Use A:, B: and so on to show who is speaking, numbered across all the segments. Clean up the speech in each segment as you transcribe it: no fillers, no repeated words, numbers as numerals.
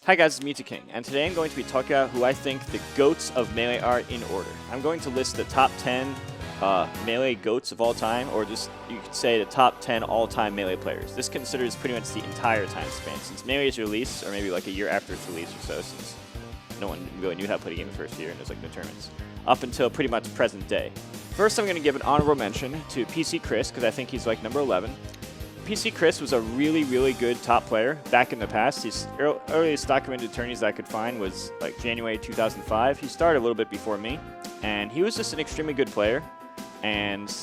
A: Hi guys, it's Mew2King, and today I'm going to be talking about who I think the GOATs of Melee are in order. I'm going to list the top 10 Melee GOATs of all time, or just, you could say, the top 10 all-time Melee players. This considers pretty much the entire time span, since Melee is released, or maybe like a year after its release or so, since no one really knew how to play the game the first year, and there's like no tournaments, up until pretty much present day. First, I'm going to give an honorable mention to PC Chris, because I think he's like number 11. PC Chris was a really good top player back in the past. His earliest documented tourneys that I could find was like January 2005. He started a little bit before me, and he was just an extremely good player. And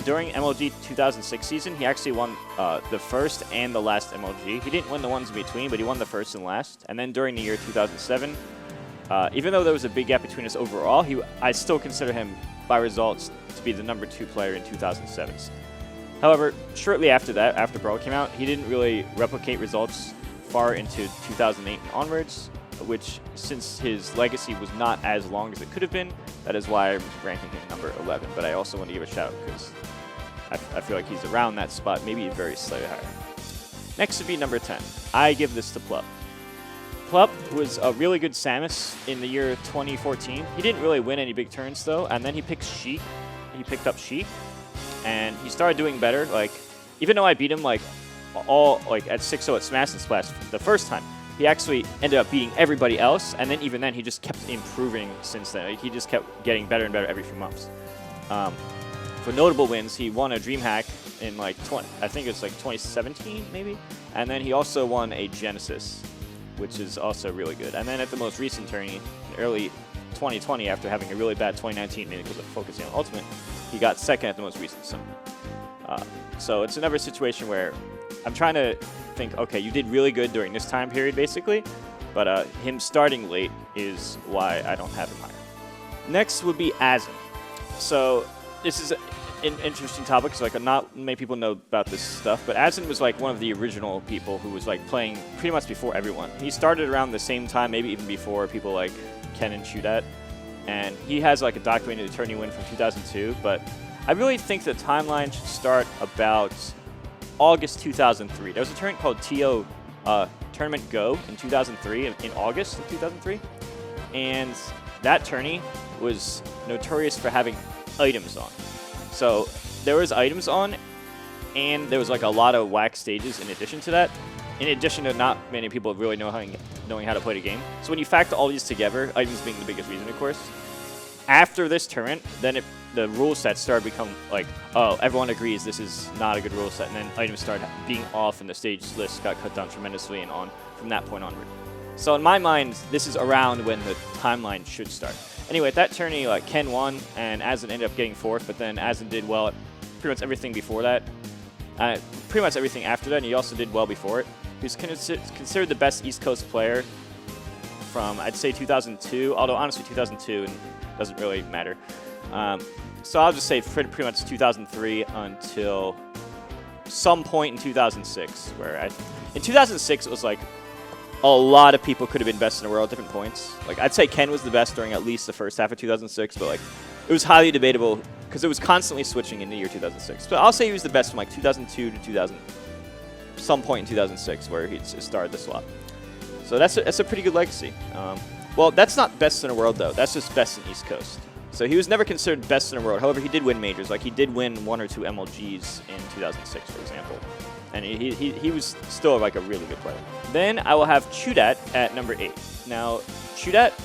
A: during MLG 2006 season, he actually won the first and the last MLG. He didn't win the ones in between, but he won the first and last. And then during the year 2007, even though there was a big gap between us overall, I still consider him by results to be the number 2 player in 2007. However, shortly after that, after Brawl came out, he didn't really replicate results far into 2008 and onwards, which, since his legacy was not as long as it could have been, that is why I'm ranking him number 11. But I also want to give a shout because I feel like he's around that spot, maybe very slightly higher. Next would be number 10. I give this to Plup. Plup was a really good Samus in the year 2014. He didn't really win any big turns, though, and then he picked Sheik. He picked up Sheik. And he started doing better. Like, even though I beat him like at 6-0 at Smash and Splash the first time, he actually ended up beating everybody else. And then even then, he just kept improving since then. Like, he just kept getting better and better every few months. For notable wins, he won a DreamHack in like I think it's like 2017 maybe. And then he also won a Genesis, which is also really good. And then at the most recent tourney, in early 2020, after having a really bad 2019, mainly because of focusing on Ultimate, he got second at the most recent summon. So it's another situation where I'm trying to think, okay, you did really good during this time period, basically, but him starting late is why I don't have him higher. Next would be Azen. So this is an interesting topic, because like not many people know about this stuff, but Azen was like one of the original people who was like playing pretty much before everyone. He started around the same time, maybe even before people like Ken and Chudat. And he has like a documented tourney win from 2002, but I really think the timeline should start about August 2003. There was a tournament called TO Tournament Go in 2003, in August of 2003, and that tourney was notorious for having items on. So there was items on, and there was like a lot of whack stages in addition to that. In addition to not many people really knowing how to play the game. So when you factor all these together, items being the biggest reason, of course, after this tournament, then the rule set started to become like, oh, everyone agrees this is not a good rule set, and then items started being off, and the stage list got cut down tremendously and on from that point onward. So in my mind, this is around when the timeline should start. Anyway, at that tourney, like Ken won, and Azen ended up getting 4th, but then Azen did well at pretty much everything before that. Pretty much everything after that, and he also did well before it. He was considered the best East Coast player from, I'd say, 2002, although honestly 2002 and doesn't really matter. So I'll just say pretty much 2003 until some point in 2006, where in 2006 it was like a lot of people could have been best in the world at different points. Like, I'd say Ken was the best during at least the first half of 2006, but like it was highly debatable because it was constantly switching in the year 2006. But I'll say he was the best from like 2002 to some point in 2006, where he started this lot. So that's a pretty good legacy. Well, that's not best in the world, though. That's just best in East Coast. So he was never considered best in the world. However, he did win majors. Like, he did win 1 or 2 MLGs in 2006, for example. And he was still like a really good player. Then I will have Chudat at number 8. Now, Chudat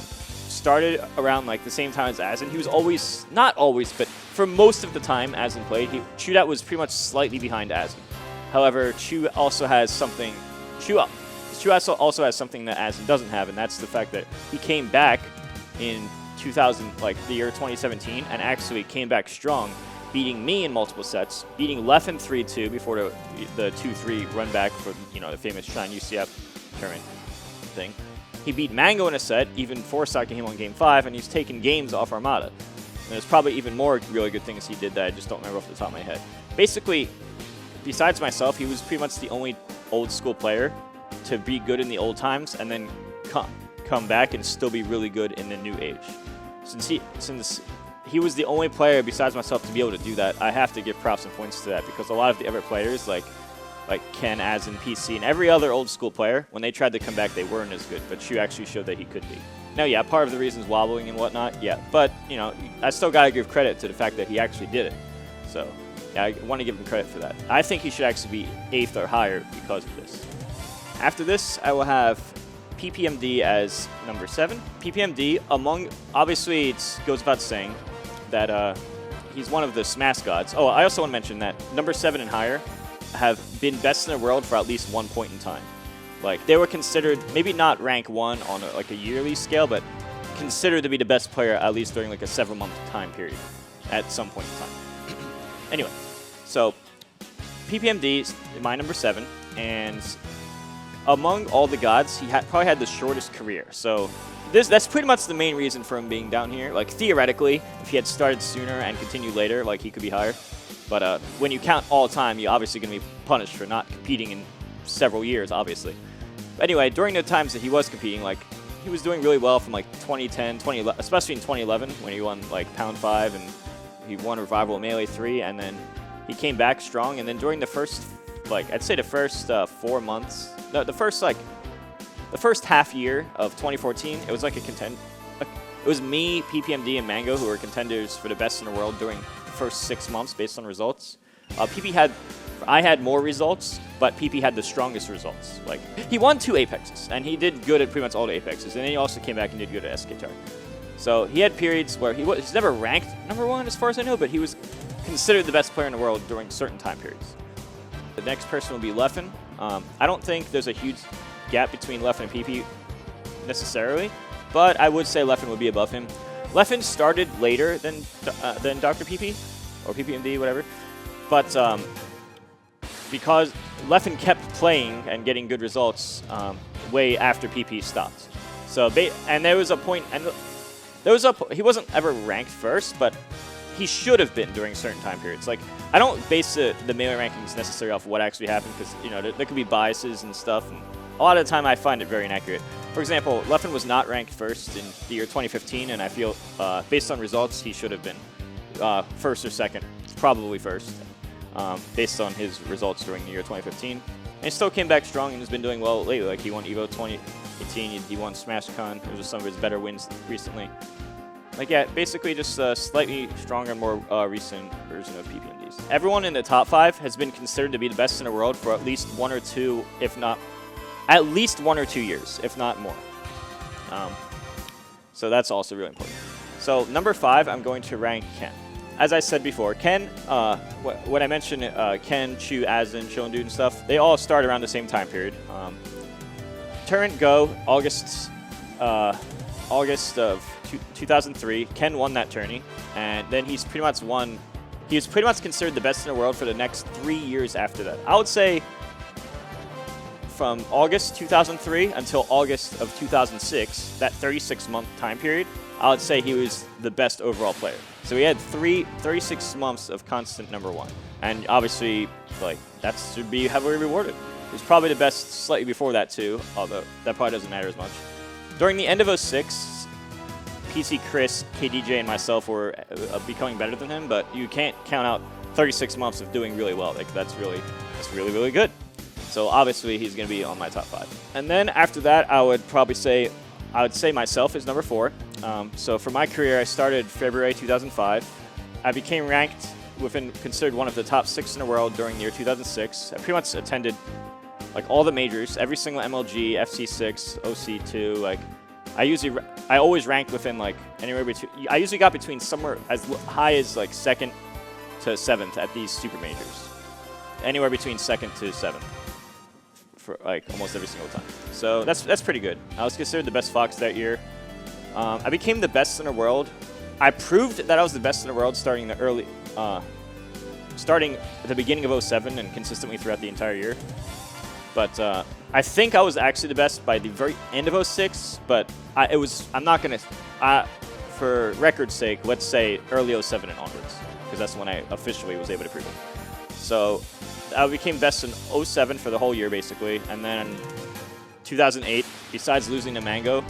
A: started around like the same time as Azen. He was always, not always, but for most of the time Azen played, Chudat was pretty much slightly behind Azen. However, Chu also has something that Azen doesn't have, and that's the fact that he came back in the year 2017, and actually came back strong, beating me in multiple sets, beating Leffen 3-2 before the 2-3 run back for the famous Shine UCF tournament thing. He beat Mango in a set, even force-stocking him on Game 5, and he's taken games off Armada. And there's probably even more really good things he did that I just don't remember off the top of my head. Basically, besides myself, he was pretty much the only old-school player to be good in the old times and then come back and still be really good in the new age. Since he was the only player besides myself to be able to do that, I have to give props and points to that, because a lot of the other players, like like Ken, Azen, PC, and every other old school player, when they tried to come back, they weren't as good. But Chu actually showed that he could be. Now, yeah, part of the reason is wobbling and whatnot, yeah. But, you know, I still got to give credit to the fact that he actually did it. So, yeah, I want to give him credit for that. I think he should actually be 8th or higher because of this. After this, I will have PPMD as number 7. PPMD, obviously, it goes without saying that he's one of the Smash gods. Oh, I also want to mention that number 7 and higher have been best in the world for at least one point in time. Like, they were considered, maybe not rank 1 on a yearly scale, but considered to be the best player at least during like a several-month time period at some point in time. Anyway, so PPMD is my number 7, and among all the gods, he probably had the shortest career. So that's pretty much the main reason for him being down here. Like, theoretically, if he had started sooner and continued later, like, he could be higher. But when you count all time, you're obviously going to be punished for not competing in several years, obviously. But anyway, during the times that he was competing, like, he was doing really well from, like, 2010, 2011, especially in 2011 when he won, like, Pound 5 and he won Revival Melee 3, and then he came back strong. And then during the first, like, I'd say the first 4 months, no, the first half year of 2014, it was like it was me, PPMD, and Mango who were contenders for the best in the world during the first 6 months based on results. I had more results, but PP had the strongest results. Like, he won 2 Apexes, and he did good at pretty much all the Apexes, and then he also came back and did good at SKTR. So he had periods where he's never ranked number 1 as far as I know, but he was considered the best player in the world during certain time periods. The next person will be Leffen. I don't think there's a huge gap between Leffen and PP necessarily, but I would say Leffen would be above him. Leffen started later than Dr. PP, or PPMD, whatever, but because Leffen kept playing and getting good results way after PP stopped. So, and there was a point, and he wasn't ever ranked first, but he should have been during certain time periods. Like, I don't base the Melee rankings necessarily off what actually happened, because, you know, there could be biases and stuff, and a lot of the time I find it very inaccurate. For example, Leffen was not ranked first in the year 2015, and I feel, based on results, he should have been first or second, probably first, based on his results during the year 2015. And he still came back strong and has been doing well lately. Like, he won EVO 2018, he won SmashCon. Those are some of his better wins recently. Like, yeah, basically just a slightly stronger, more recent version of PPMDs. Everyone in the top 5 has been considered to be the best in the world for at least 1 or 2, if not, at least 1 or 2 years, if not more. So that's also really important. So number 5, I'm going to rank Ken. As I said before, Ken, when I mentioned Ken, Chu, Azen, Shondu, and stuff, they all start around the same time period. Tournament Go, August of 2003, Ken won that tourney, and then he was pretty much considered the best in the world for the next 3 years after that. I would say from August 2003 until August of 2006, that 36-month time period, I would say he was the best overall player. So he had 36 months of constant number 1. And obviously, like, that should be heavily rewarded. He was probably the best slightly before that too, although that probably doesn't matter as much. During the end of 06, PC, Chris, KDJ, and myself were becoming better than him, but you can't count out 36 months of doing really well. Like, that's really, really good. So obviously, he's going to be on my top 5. And then after that, I would say myself is number 4. So for my career, I started February 2005. I became ranked considered one of the top 6 in the world during the year 2006. I pretty much attended like all the majors, every single MLG, FC6, OC2. Like, I always ranked within like anywhere between. I usually got between somewhere as high as like 2nd to 7th at these super majors. Anywhere between 2nd to 7th for like almost every single time. So that's pretty good. I was considered the best Fox that year. I became the best in the world. I proved that I was the best in the world starting at the beginning of 07 and consistently throughout the entire year. But I think I was actually the best by the very end of 06, but I'm not going to, for record's sake, let's say early 07 and onwards, because that's when I officially was able to prove it. So I became best in 07 for the whole year, basically, and then 2008, besides losing to Mango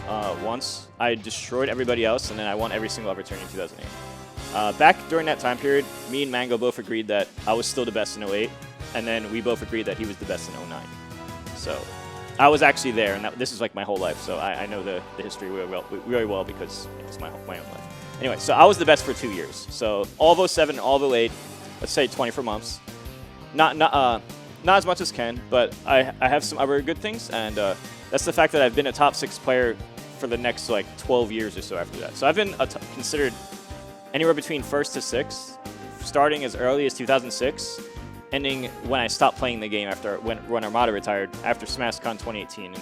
A: once, I destroyed everybody else, and then I won every single opportunity in 2008. Back during that time period, me and Mango both agreed that I was still the best in 08. and then we both agreed that he was the best in 09. So I was actually there, and this is like my whole life, so I know the history really well because it's my own life. Anyway, so I was the best for 2 years. So all of 07 and all of 08, let's say 24 months. Not as much as Ken, but I have some other good things, and that's the fact that I've been a top 6 player for the next like 12 years or so after that. So I've been considered anywhere between 1st to 6th, starting as early as 2006, ending when I stopped playing the game after when Armada retired after SmashCon 2018 in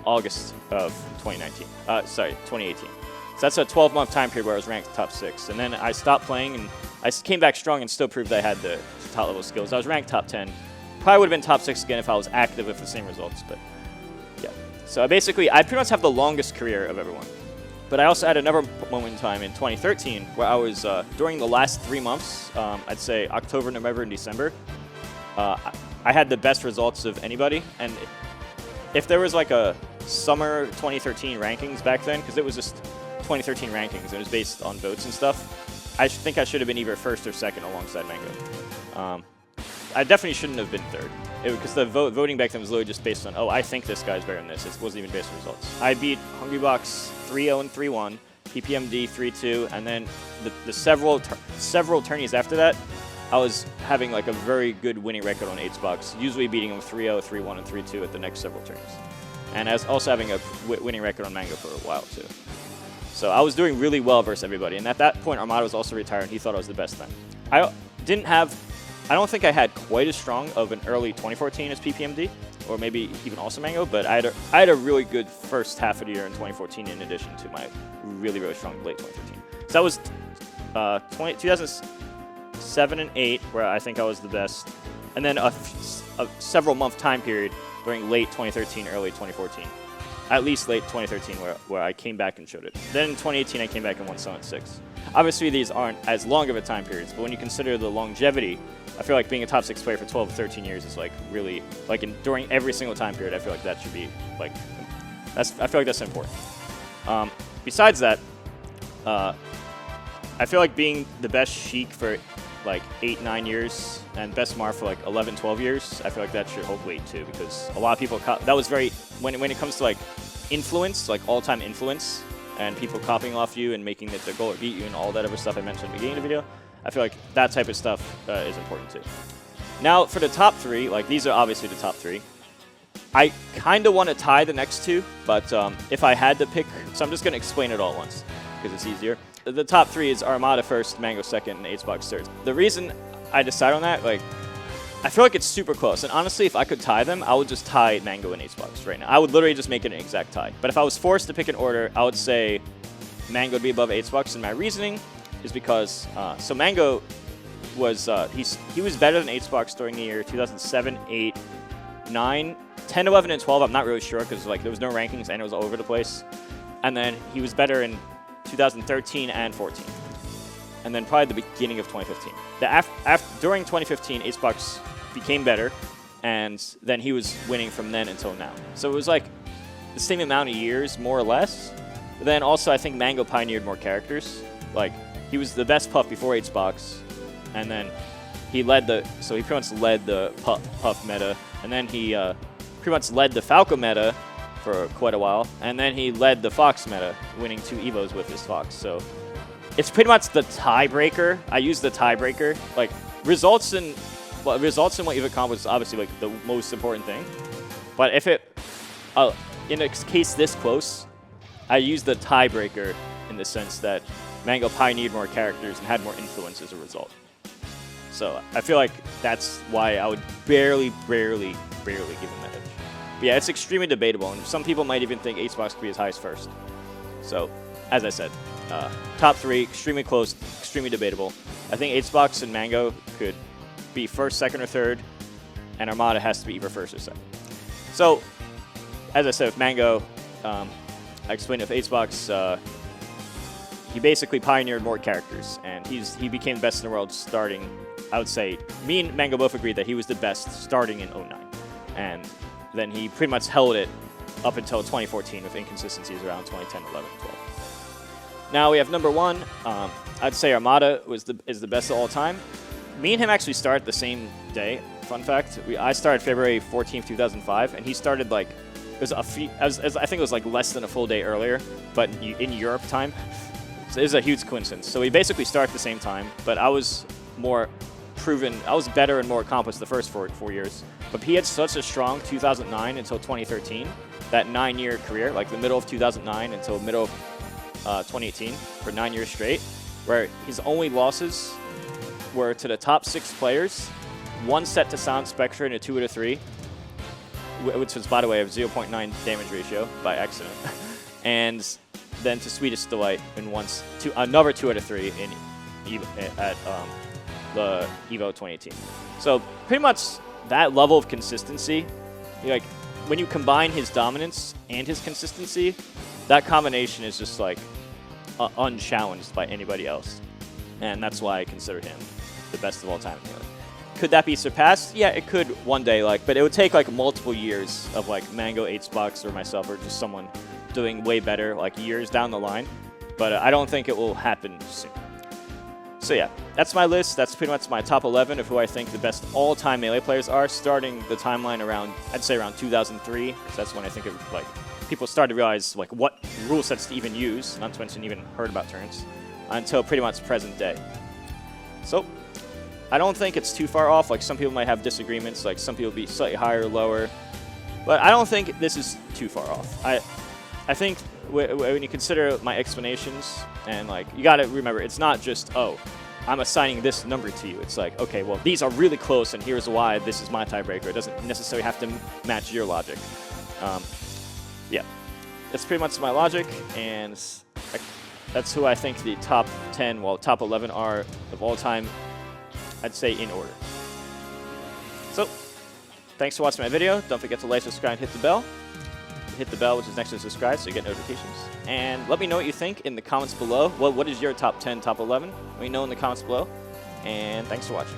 A: August of 2018. So that's a 12-month time period where I was ranked top 6, and then I stopped playing and I came back strong and still proved I had the top level skills. I was ranked top 10. Probably would have been top 6 again if I was active with the same results, but yeah. So I pretty much have the longest career of everyone. But I also had another moment in time in 2013 where I was, during the last 3 months, I'd say October, November, and December, I had the best results of anybody. And if there was like a summer 2013 rankings back then, because it was just 2013 rankings, it was based on votes and stuff, I think I should have been either 1st or 2nd alongside Mango. I definitely shouldn't have been 3rd. Because the voting back then was literally just based on, oh, I think this guy's better than this. It wasn't even based on results. I beat Hungrybox 3-0 and 3-1, PPMD 3-2, and then the several tourneys after that, I was having like a very good winning record on Xbox, usually beating them 3-0, 3-1, and 3-2 at the next several tourneys. And I was also having a winning record on Mango for a while too. So I was doing really well versus everybody. And at that point, Armada was also retired, and he thought I was the best then. I don't think I had quite as strong of an early 2014 as PPMD, or maybe even also Mango, but I had a really good first half of the year in 2014 in addition to my really, really strong late 2013. So that was 2007 and 8, where I think I was the best, and then a several month time period during late 2013, early 2014. At least late 2013 where I came back and showed it. Then in 2018, I came back and won Summit 6. Obviously, these aren't as long of a time periods, but when you consider the longevity, I feel like being a top 6 player for 12 to 13 years is like really, like during every single time period, I feel like that should be like, I feel like that's important. Besides that, I feel like being the best Sheik for like 8-9 years and best Mar for like 11-12 years, I feel like that should hold weight too, because a lot of people that was very when it comes to like influence, like all-time influence, and people copying off you and making it their goal or beat you and all that other stuff I mentioned at the beginning of the video, I feel like that type of stuff is important too. Now for the top 3, like these are obviously the top 3. I kind of want to tie the next 2, but if I had to pick, so I'm just going to explain it all at once because it's easier. The top 3 is Armada 1st, Mango 2nd, and Xbox 3rd. The reason I decide on that, like, I feel like it's super close. And honestly, if I could tie them, I would just tie Mango and Xbox right now. I would literally just make it an exact tie. But if I was forced to pick an order, I would say Mango would be above Xbox. And my reasoning is because, so Mango was, he was better than Xbox during the year 2007, 8, 9, 10, 11, and 12. I'm not really sure because like there was no rankings and it was all over the place. And then he was better in 2013 and 14, and then probably the beginning of 2015. During 2015, Xbox became better, and then he was winning from then until now. So it was like the same amount of years, more or less. But then also, I think Mango pioneered more characters. Like he was the best Puff before Xbox, and then he pretty much led the Puff meta, and then he pretty much led the Falco meta for quite a while, and then he led the Fox meta, winning 2 Evos with his Fox. So it's pretty much the tiebreaker. I use the tiebreaker. Like results in what you've accomplished is obviously like the most important thing. But if it, in a case this close, I use the tiebreaker in the sense that Mango pioneered more characters and had more influence as a result. So I feel like that's why I would barely give him that edge. But yeah, it's extremely debatable, and some people might even think Xbox could be as high as 1st. So, as I said, top 3, extremely close, extremely debatable. I think Xbox and Mango could be 1st, 2nd, or 3rd, and Armada has to be either 1st or 2nd. So, as I said, with Mango, I explained with Xbox, he basically pioneered more characters, and he became the best in the world starting, I would say, me and Mango both agreed that he was the best starting in 09. And then he pretty much held it up until 2014 with inconsistencies around 2010, 11, 12. Now we have number 1. I'd say Armada is the best of all time. Me and him actually started the same day fun fact. I started February 14th, 2005, and he started like, it was a few, I think it was like less than a full day earlier, but in Europe time. So it was a huge coincidence. So we basically start at the same time, but I was more proven, I was better and more accomplished the first four years. But he had such a strong 2009 until 2013, that 9-year career, like the middle of 2009 until middle of 2018, for 9 years straight, where his only losses were to the top 6 players, 1 set to Sound Spectre and a 2 out of 3, which was, by the way, a 0.9 damage ratio by accident, and then to Sweetest Delight in another 2 out of 3 at the EVO 2018. So pretty much that level of consistency, like when you combine his dominance and his consistency, that combination is just like unchallenged by anybody else, and that's why I consider him the best of all time. Could that be surpassed? Yeah, it could one day, like, but it would take like multiple years of like Mango, 8Xbox, or myself, or just someone doing way better, like years down the line. But I don't think it will happen soon. So yeah, that's my list. That's pretty much my top 11 of who I think the best all-time Melee players are, starting the timeline around, I'd say around 2003, because that's when I think of like people started to realize like what rule sets to even use, not to mention even heard about turns, until pretty much present day. So I don't think it's too far off. Like some people might have disagreements, like some people be slightly higher or lower, but I don't think this is too far off. I think when you consider my explanations, and like you gotta remember, it's not just, oh, I'm assigning this number to you. It's like, okay, well, these are really close, and here's why this is my tiebreaker. It doesn't necessarily have to match your logic. Yeah, that's pretty much my logic, and that's who I think the top 10, well, top 11 are of all time, I'd say in order. So, thanks for watching my video. Don't forget to like, subscribe, and hit the bell. Hit the bell, which is next to subscribe, so you get notifications. And let me know what you think in the comments below. What is your top 10, top 11? Let me know in the comments below. And thanks for watching.